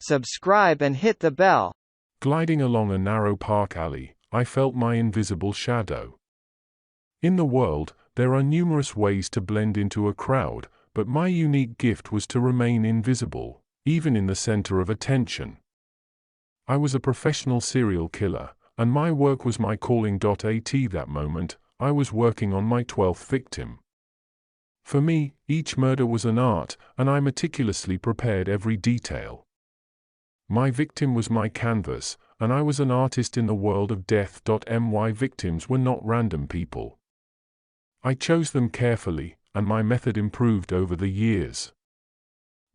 subscribe and hit the bell. Gliding along a narrow park alley, I felt my invisible shadow. In the world, there are numerous ways to blend into a crowd, but my unique gift was to remain invisible, even in the center of attention. I was a professional serial killer, and my work was my calling. At that moment, I was working on my 12th victim. For me, each murder was an art, and I meticulously prepared every detail. My victim was my canvas, and I was an artist in the world of death. My victims were not random people. I chose them carefully, and my method improved over the years.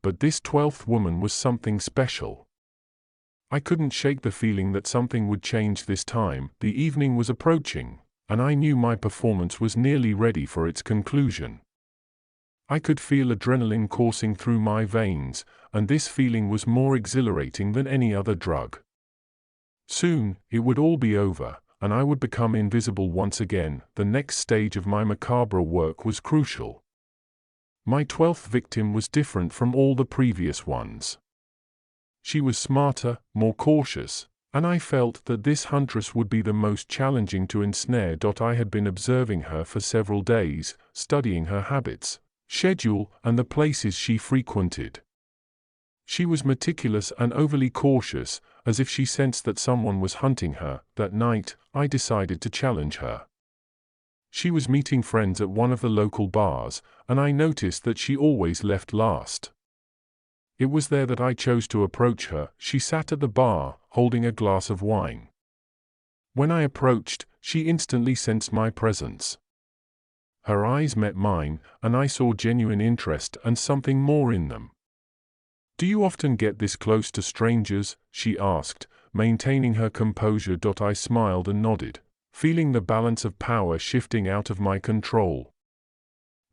But this 12th woman was something special. I couldn't shake the feeling that something would change this time. The evening was approaching, and I knew my performance was nearly ready for its conclusion. I could feel adrenaline coursing through my veins, and this feeling was more exhilarating than any other drug. Soon, it would all be over, and I would become invisible once again. The next stage of my macabre work was crucial. My 12th victim was different from all the previous ones. She was smarter, more cautious, and I felt that this huntress would be the most challenging to ensnare. I had been observing her for several days, studying her habits, schedule, and the places she frequented. She was meticulous and overly cautious, as if she sensed that someone was hunting her. That night, I decided to challenge her. She was meeting friends at one of the local bars, and I noticed that she always left last. It was there that I chose to approach her. She sat at the bar, holding a glass of wine. When I approached, she instantly sensed my presence. Her eyes met mine, and I saw genuine interest and something more in them. "Do you often get this close to strangers?" she asked, maintaining her composure. I smiled and nodded, feeling the balance of power shifting out of my control.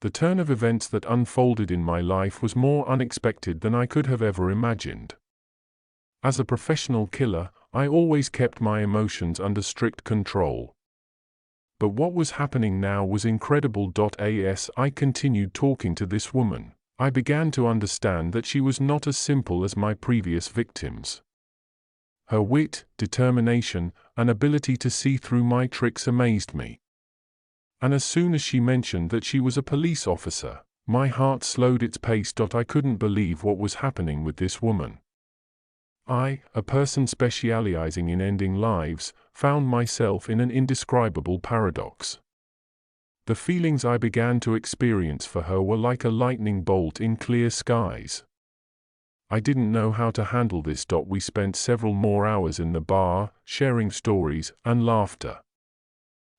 The turn of events that unfolded in my life was more unexpected than I could have ever imagined. As a professional killer, I always kept my emotions under strict control. But what was happening now was incredible. As I continued talking to this woman, I began to understand that she was not as simple as my previous victims. Her wit, determination, and ability to see through my tricks amazed me. And as soon as she mentioned that she was a police officer, my heart slowed its pace. I couldn't believe what was happening with this woman. I, a person specializing in ending lives, found myself in an indescribable paradox. The feelings I began to experience for her were like a lightning bolt in clear skies. I didn't know how to handle this. We spent several more hours in the bar, sharing stories and laughter.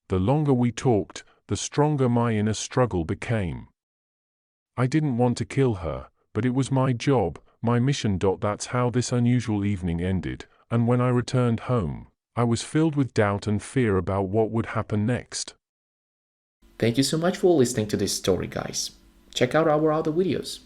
The longer we talked, the stronger my inner struggle became. I didn't want to kill her, but it was my job, my mission. That's how this unusual evening ended, and when I returned home, I was filled with doubt and fear about what would happen next. Thank you so much for listening to this story, guys. Check out our other videos.